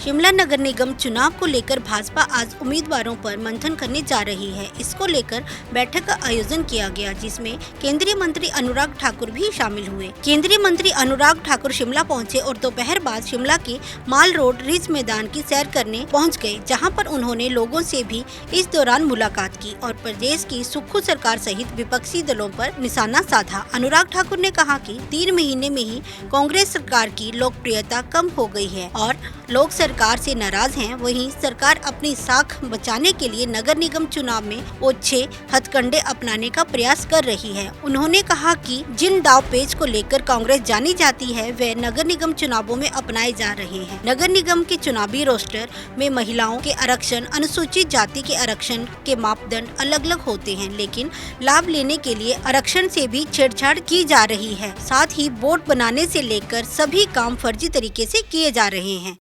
शिमला नगर निगम चुनाव को लेकर भाजपा आज उम्मीदवारों पर मंथन करने जा रही है। इसको लेकर बैठक का आयोजन किया गया, जिसमें केंद्रीय मंत्री अनुराग ठाकुर भी शामिल हुए। केंद्रीय मंत्री अनुराग ठाकुर शिमला पहुंचे और दोपहर बाद शिमला के माल रोड रिज मैदान की सैर करने पहुंच गए, जहां पर उन्होंने लोगों से भी इस दौरान मुलाकात की और प्रदेश की सुक्खू सरकार सहित विपक्षी दलों पर निशाना साधा। अनुराग ठाकुर ने कहा कि 3 महीने में ही कांग्रेस सरकार की लोकप्रियता कम हो गई है और लोग सरकार से नाराज हैं। वहीं सरकार अपनी साख बचाने के लिए नगर निगम चुनाव में ओछे हथकंडे अपनाने का प्रयास कर रही है। उन्होंने कहा कि जिन दाव पेच को लेकर कांग्रेस जानी जाती है वे नगर निगम चुनावों में अपनाए जा रहे हैं। नगर निगम के चुनावी रोस्टर में महिलाओं के आरक्षण, अनुसूचित जाति के आरक्षण के मापदंड अलग अलग होते हैं, लेकिन लाभ लेने के लिए आरक्षण से भी छेड़छाड़ की जा रही है। साथ ही बोर्ड बनाने से लेकर सभी काम फर्जी तरीके से किए जा रहे हैं।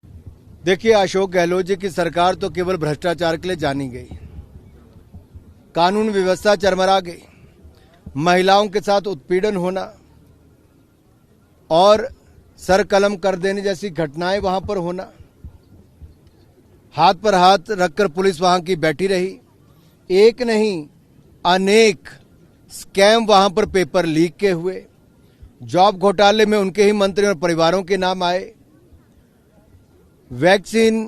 देखिए, अशोक गहलोत जी की सरकार तो केवल भ्रष्टाचार के लिए जानी गई, कानून व्यवस्था चरमरा गई, महिलाओं के साथ उत्पीड़न होना और सर कलम कर देने जैसी घटनाएं वहां पर होना, हाथ पर हाथ रखकर पुलिस वहां की बैठी रही, एक नहीं अनेक स्कैम वहां पर पेपर लीक के हुए, जॉब घोटाले में उनके ही मंत्री और परिवारों के नाम आए, वैक्सीन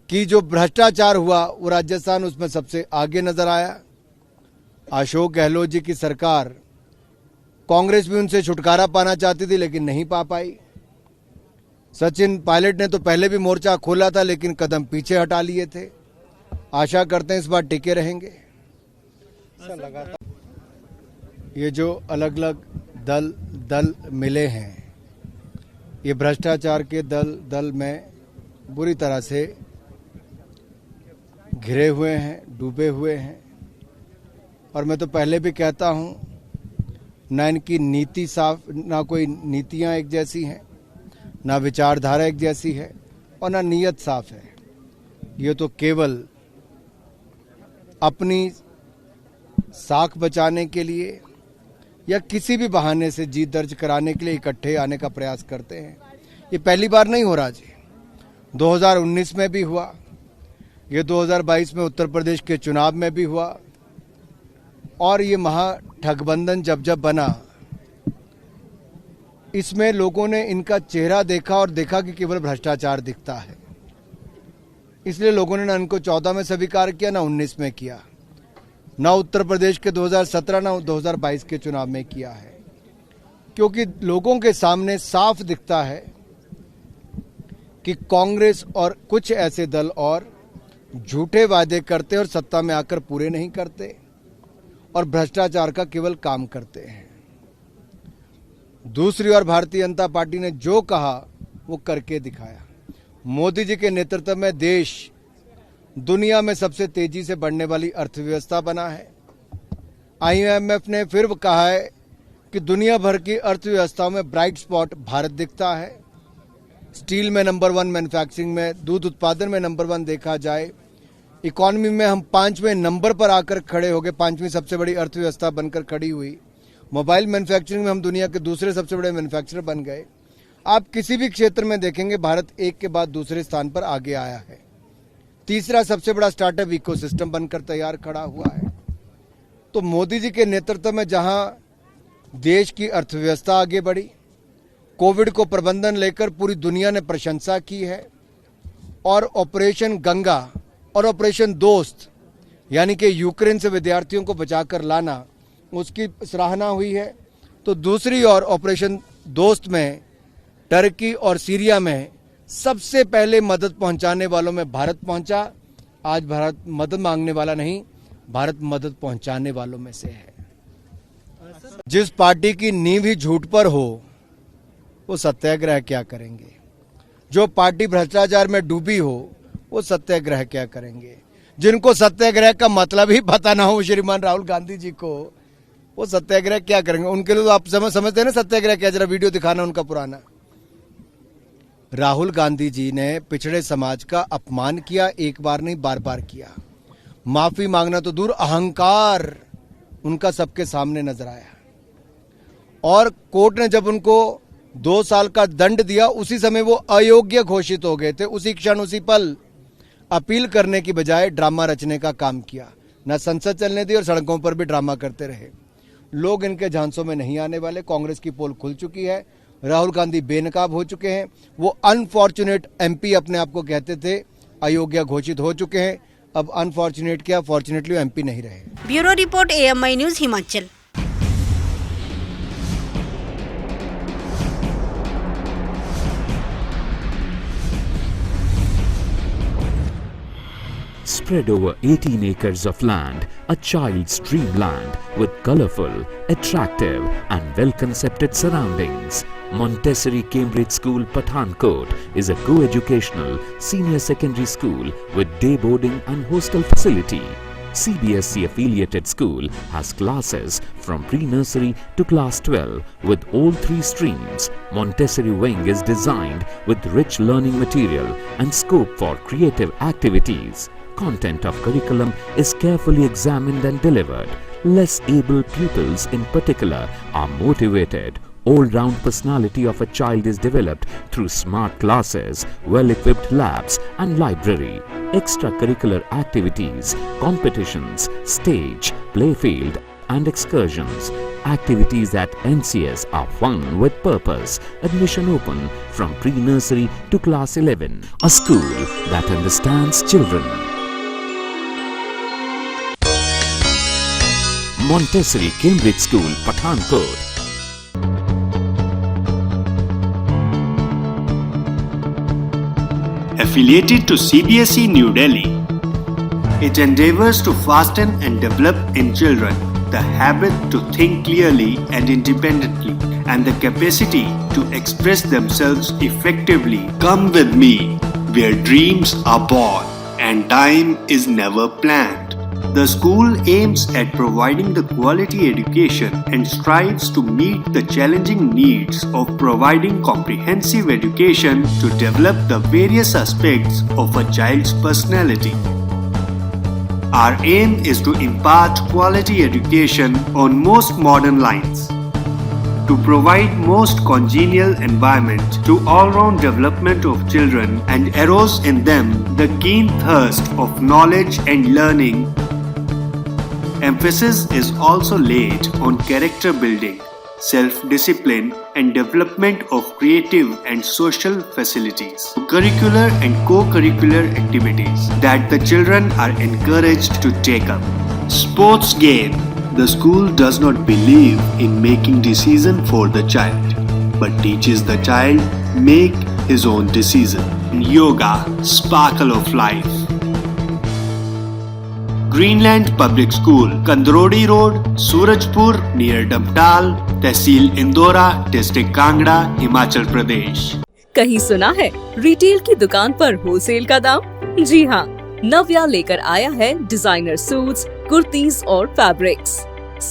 की जो भ्रष्टाचार हुआ वो राजस्थान उसमें सबसे आगे नजर आया। अशोक गहलोत जी की सरकार, कांग्रेस भी उनसे छुटकारा पाना चाहती थी लेकिन नहीं पा पाई। सचिन पायलट ने तो पहले भी मोर्चा खोला था लेकिन कदम पीछे हटा लिए थे। आशा करते हैं इस बार टिके रहेंगे। ये जो अलग अलग दल मिले हैं, ये भ्रष्टाचार के दल में बुरी तरह से घिरे हुए हैं, डूबे हुए हैं। और मैं तो पहले भी कहता हूं, ना इनकी नीति साफ, ना कोई नीतियां एक जैसी हैं, ना विचारधारा एक जैसी है और ना नीयत साफ है। ये तो केवल अपनी साख बचाने के लिए या किसी भी बहाने से जीत दर्ज कराने के लिए इकट्ठे आने का प्रयास करते हैं। ये पहली बार नहीं हो रहा जी, 2019 में भी हुआ, ये 2022 में उत्तर प्रदेश के चुनाव में भी हुआ और ये महाठगबंधन जब बना, इसमें लोगों ने इनका चेहरा देखा और देखा कि केवल भ्रष्टाचार दिखता है। इसलिए लोगों ने ना इनको 14 में स्वीकार किया, ना 19 में किया, ना उत्तर प्रदेश के 2017 ना 2022 के चुनाव में किया है, क्योंकि लोगों के सामने साफ दिखता है कि कांग्रेस और कुछ ऐसे दल और झूठे वादे करते और सत्ता में आकर पूरे नहीं करते और भ्रष्टाचार का केवल काम करते हैं। दूसरी ओर भारतीय जनता पार्टी ने जो कहा वो करके दिखाया। मोदी जी के नेतृत्व में देश दुनिया में सबसे तेजी से बढ़ने वाली अर्थव्यवस्था बना है। IMF ने फिर कहा है कि दुनिया भर की अर्थव्यवस्थाओं में ब्राइट स्पॉट भारत दिखता है। स्टील में नंबर 1, मैन्युफैक्चरिंग में, दूध उत्पादन में नंबर 1 देखा जाए, इकोनॉमी में हम 5वें नंबर पर आकर खड़े हो गए, 5वीं सबसे बड़ी अर्थव्यवस्था बनकर खड़ी हुई। मोबाइल मैन्युफैक्चरिंग में हम दुनिया के दूसरे सबसे बड़े मैन्युफैक्चरर बन गए। आप किसी भी क्षेत्र में देखेंगे भारत एक के बाद दूसरे स्थान पर आगे आया है। तीसरा सबसे बड़ा स्टार्टअप इकोसिस्टम बनकर तैयार खड़ा हुआ है। तो मोदी जी के नेतृत्व में जहां देश की अर्थव्यवस्था आगे बढ़ी, कोविड को प्रबंधन लेकर पूरी दुनिया ने प्रशंसा की है और ऑपरेशन गंगा और ऑपरेशन दोस्त यानी कि यूक्रेन से विद्यार्थियों को बचाकर लाना, उसकी सराहना हुई है। तो दूसरी ओर ऑपरेशन दोस्त में टर्की और सीरिया में सबसे पहले मदद पहुंचाने वालों में भारत पहुंचा। आज भारत मदद मांगने वाला नहीं, भारत मदद पहुंचाने वालों में से है। जिस पार्टी की नींव ही झूठ पर हो वो सत्याग्रह क्या करेंगे? जो पार्टी भ्रष्टाचार में डूबी हो वो सत्याग्रह क्या करेंगे? जिनको सत्याग्रह का मतलब ही पता ना हो श्रीमान राहुल गांधी जी को, वो सत्याग्रह क्या करेंगे? उनके लिए तो आप समझते हैं ना सत्याग्रह क्या? जरा वीडियो दिखाना उनका पुराना। राहुल गांधी जी ने पिछड़े समाज का अपमान किया, एक बार नहीं बार बार किया। माफी मांगना तो दूर, अहंकार उनका सबके सामने नजर आया। और कोर्ट ने जब उनको 2 साल का दंड दिया, उसी समय वो अयोग्य घोषित हो गए थे। उसी क्षण उसी पल अपील करने की बजाय ड्रामा रचने का काम किया, न संसद चलने दी और सड़कों पर भी ड्रामा करते रहे। लोग इनके झांसों में नहीं आने वाले। कांग्रेस की पोल खुल चुकी है, राहुल गांधी बेनकाब हो चुके हैं। वो अनफॉर्चुनेट एमपी अपने आप को कहते थे, अयोग्य घोषित हो चुके हैं। अब अनफॉर्चुनेट क्या, फॉर्चुनेटली एमपी नहीं रहे। Bureau report AMI news Himachal. Spread over 18 acres of land, a child's dreamland with colorful, attractive and well-concepted surroundings. Montessori Cambridge School, Pathankot is a co-educational senior secondary school with day boarding and hostel facility. CBSE affiliated school has classes from pre-nursery to class 12 with all 3 streams. Montessori wing is designed with rich learning material and scope for creative activities. Content of curriculum is carefully examined and delivered. Less able pupils in particular are motivated. All-round personality of a child is developed through smart classes, well-equipped labs and library. Extracurricular activities, competitions, stage, playfield and excursions. Activities at NCS are fun with purpose. Admission open from pre-nursery to class 11. A school that understands children. Montessori Cambridge School, Pathankot. Affiliated to CBSE New Delhi, it endeavors to fasten and develop in children the habit to think clearly and independently and the capacity to express themselves effectively. Come with me where dreams are born and time is never planned. The school aims at providing the quality education and strives to meet the challenging needs of providing comprehensive education to develop the various aspects of a child's personality. Our aim is to impart quality education on most modern lines, to provide most congenial environment to all-round development of children and arouse in them the keen thirst of knowledge and learning. Emphasis is also laid on character building, self-discipline and development of creative and social facilities, curricular and co-curricular activities that the children are encouraged to take up. Sports game. The school does not believe in making decision for the child, but teaches the child make his own decision. Yoga, sparkle of life. Greenland Public School, Kandrodi Road, Surajpur near Damtal, Tehsil Indora, District Kangra, Himachal Pradesh. कहीं सुना है retail की दुकान पर wholesale का दाम? जी हाँ, नव्या लेकर आया है डिजाइनर सूट्स, कुर्तीज और फैब्रिक्स।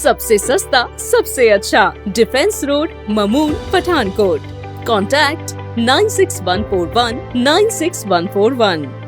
सबसे सस्ता, सबसे अच्छा। Defence road, Mamun, Pathankot. Contact 96141 96141।